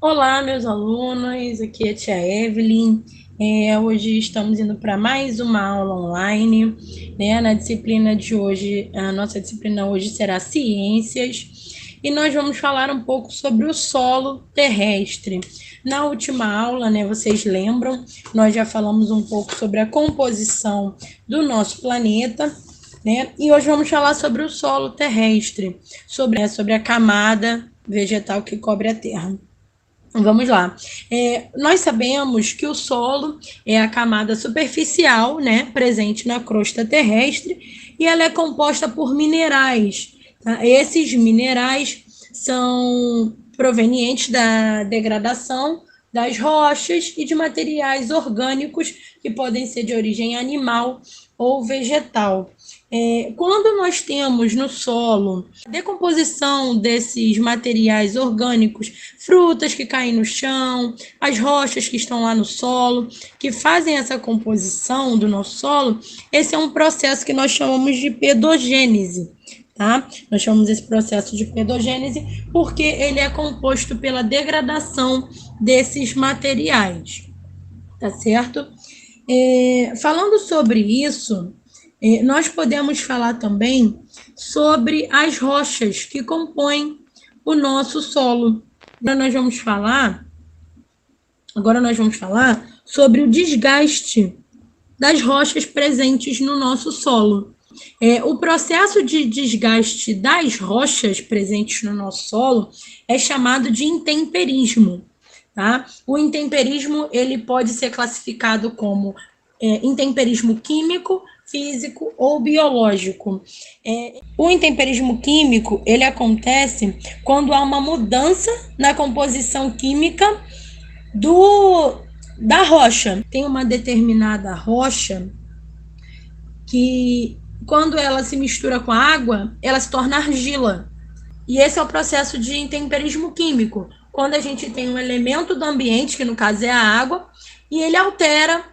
Olá, meus alunos, aqui é a tia Evelyn. Hoje estamos indo para mais uma aula online, né? Na disciplina de hoje, a nossa disciplina hoje será Ciências, e nós vamos falar um pouco sobre o solo terrestre. Na última aula, né, vocês lembram, nós já falamos um pouco sobre a composição do nosso planeta, né? E hoje vamos falar sobre o solo terrestre, sobre a camada vegetal que cobre a Terra. Vamos lá. Nós sabemos que o solo é a camada superficial, né, presente na crosta terrestre, e ela é composta por minerais. Tá? Esses minerais são provenientes da degradação das rochas e de materiais orgânicos que podem ser de origem animal ou vegetal. Quando nós temos no solo a decomposição desses materiais orgânicos, frutas que caem no chão, as rochas que estão lá no solo, que fazem essa composição do nosso solo, esse é um processo que nós chamamos de pedogênese. Tá? Nós chamamos esse processo de pedogênese porque ele é composto pela degradação desses materiais, tá certo? Falando sobre isso, nós podemos falar também sobre as rochas que compõem o nosso solo. Agora nós vamos falar sobre o desgaste das rochas presentes no nosso solo. O processo de desgaste das rochas presentes no nosso solo é chamado de intemperismo. Tá? O intemperismo ele pode ser classificado como intemperismo químico, físico ou biológico. O intemperismo químico ele acontece quando há uma mudança na composição química da rocha. Tem uma determinada rocha que, quando ela se mistura com a água, ela se torna argila. E esse é o processo de intemperismo químico, quando a gente tem um elemento do ambiente, que no caso é a água, e ele altera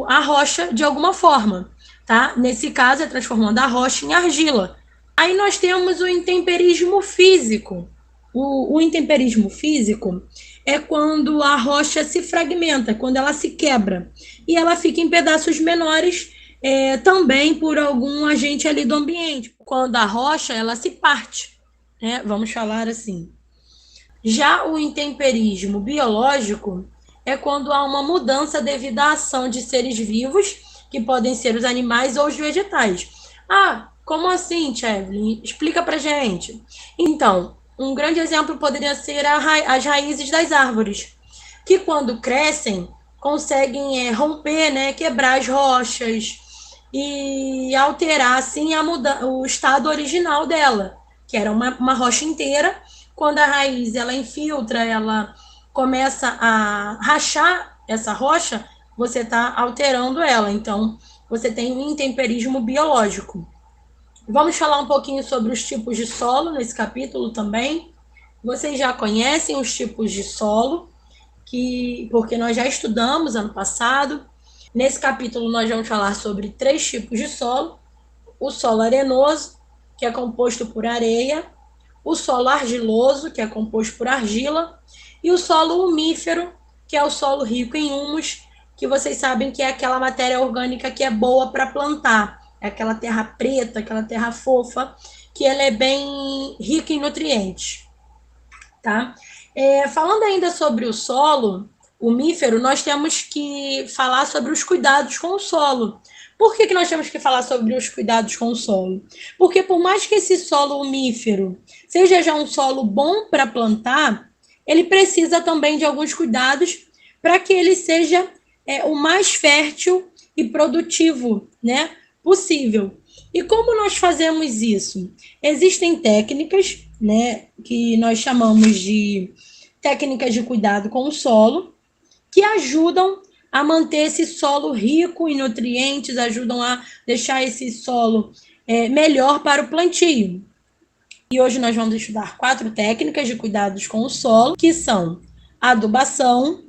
a rocha de alguma forma. Tá? Nesse caso, é transformando a rocha em argila. Aí nós temos o intemperismo físico. O intemperismo físico é quando a rocha se fragmenta, quando ela se quebra. E ela fica em pedaços menores, também por algum agente ali do ambiente. Quando a rocha ela se parte, né? Vamos falar assim. Já o intemperismo biológico é quando há uma mudança devido à ação de seres vivos, que podem ser os animais ou os vegetais. Ah, como assim, Evelyn? Explica pra gente. Então, um grande exemplo poderia ser as raízes das árvores, que quando crescem, conseguem romper, né, quebrar as rochas e alterar assim o estado original dela, que era uma rocha inteira. Quando a raiz ela infiltra, ela começa a rachar essa rocha, você está alterando ela. Então, você tem um intemperismo biológico. Vamos falar um pouquinho sobre os tipos de solo nesse capítulo também. Vocês já conhecem os tipos de solo, porque nós já estudamos ano passado. Nesse capítulo, nós vamos falar sobre 3 tipos de solo: o solo arenoso, que é composto por areia, o solo argiloso, que é composto por argila, e o solo umífero, que é o solo rico em humus, que vocês sabem que é aquela matéria orgânica que é boa para plantar. É aquela terra preta, aquela terra fofa, que ela é bem rica em nutrientes. Tá? Falando ainda sobre o solo umífero, nós temos que falar sobre os cuidados com o solo. Por que nós temos que falar sobre os cuidados com o solo? Porque por mais que esse solo umífero seja já um solo bom para plantar, ele precisa também de alguns cuidados para que ele seja o mais fértil e produtivo, né, possível. E como nós fazemos isso? Existem técnicas, né, que nós chamamos de técnicas de cuidado com o solo, que ajudam a manter esse solo rico em nutrientes, ajudam a deixar esse solo melhor para o plantio. E hoje nós vamos estudar 4 técnicas de cuidados com o solo, que são a adubação.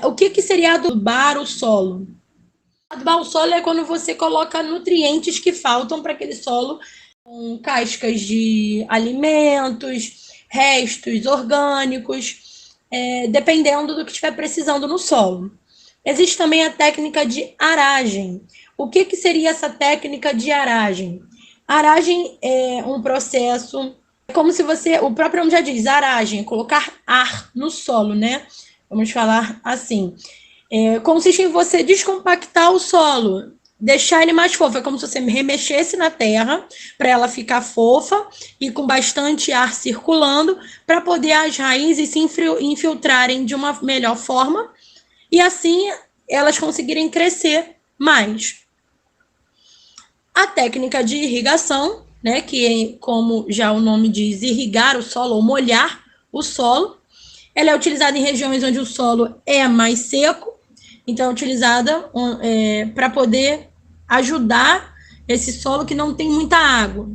O que seria adubar o solo? Adubar o solo é quando você coloca nutrientes que faltam para aquele solo, com cascas de alimentos, restos orgânicos. dependendo do que estiver precisando no solo. Existe também a técnica de aragem. O que seria essa técnica de aragem? Aragem é um processo, como se você, o próprio nome já diz, aragem, colocar ar no solo, né? Vamos falar assim. Consiste em você descompactar o solo, deixar ele mais fofo. É como se você remexesse na terra para ela ficar fofa e com bastante ar circulando para poder as raízes se infiltrarem de uma melhor forma e assim elas conseguirem crescer mais. A técnica de irrigação, né, que como já o nome diz, irrigar o solo ou molhar o solo, ela é utilizada em regiões onde o solo é mais seco, então é utilizada para poder ajudar esse solo que não tem muita água.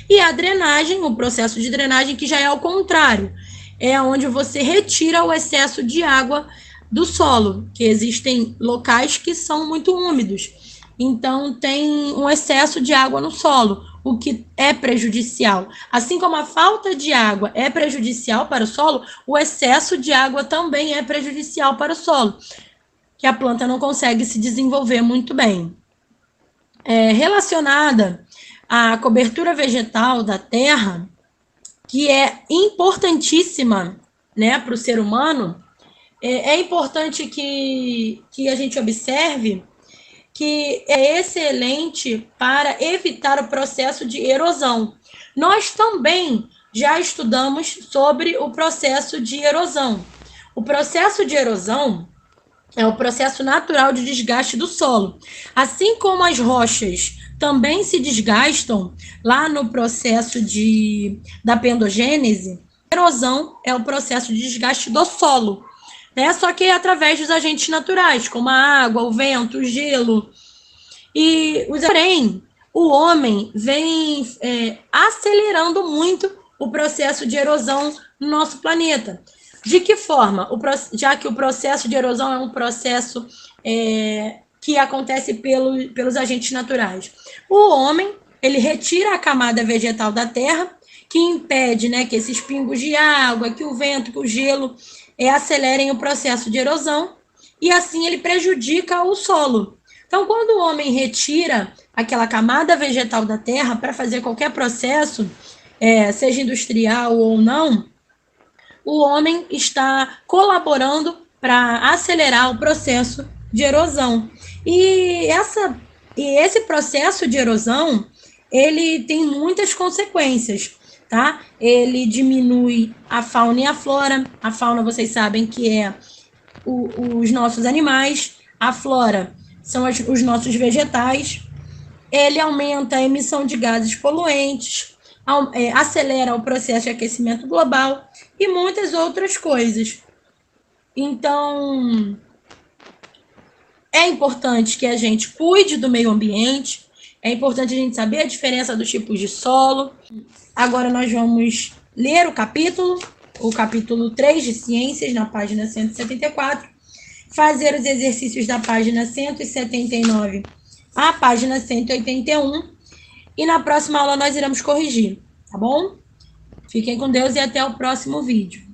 E a drenagem, o processo de drenagem, que já é ao contrário, é onde você retira o excesso de água do solo, que existem locais que são muito úmidos, então tem um excesso de água no solo, o que é prejudicial. Assim como a falta de água é prejudicial para o solo, o excesso de água também é prejudicial para o solo, que a planta não consegue se desenvolver muito bem. Relacionada à cobertura vegetal da terra, que é importantíssima, né, para o ser humano, é importante que a gente observe que é excelente para evitar o processo de erosão. Nós também já estudamos sobre o processo de erosão. O processo de erosão é o processo natural de desgaste do solo. Assim como as rochas também se desgastam lá no processo da pendogênese, a erosão é o processo de desgaste do solo, né? Só que é através dos agentes naturais, como a água, o vento, o gelo. Porém, o homem vem acelerando muito o processo de erosão no nosso planeta. De que forma? Já que o processo de erosão é um processo que acontece pelos agentes naturais. O homem, ele retira a camada vegetal da terra, que impede, né, que esses pingos de água, que o vento, que o gelo acelerem o processo de erosão, e assim ele prejudica o solo. Então, quando o homem retira aquela camada vegetal da terra para fazer qualquer processo, seja industrial ou não, o homem está colaborando para acelerar o processo de erosão. E esse processo de erosão, ele tem muitas consequências, tá? Ele diminui a fauna e a flora. A fauna, vocês sabem que é os nossos animais. A flora são os nossos vegetais. Ele aumenta a emissão de gases poluentes, acelera o processo de aquecimento global e muitas outras coisas. Então, é importante que a gente cuide do meio ambiente, é importante a gente saber a diferença dos tipos de solo. Agora nós vamos ler o capítulo 3 de Ciências, na página 174, fazer os exercícios da página 179 à página 181, e na próxima aula nós iremos corrigir, tá bom? Fiquem com Deus e até o próximo vídeo.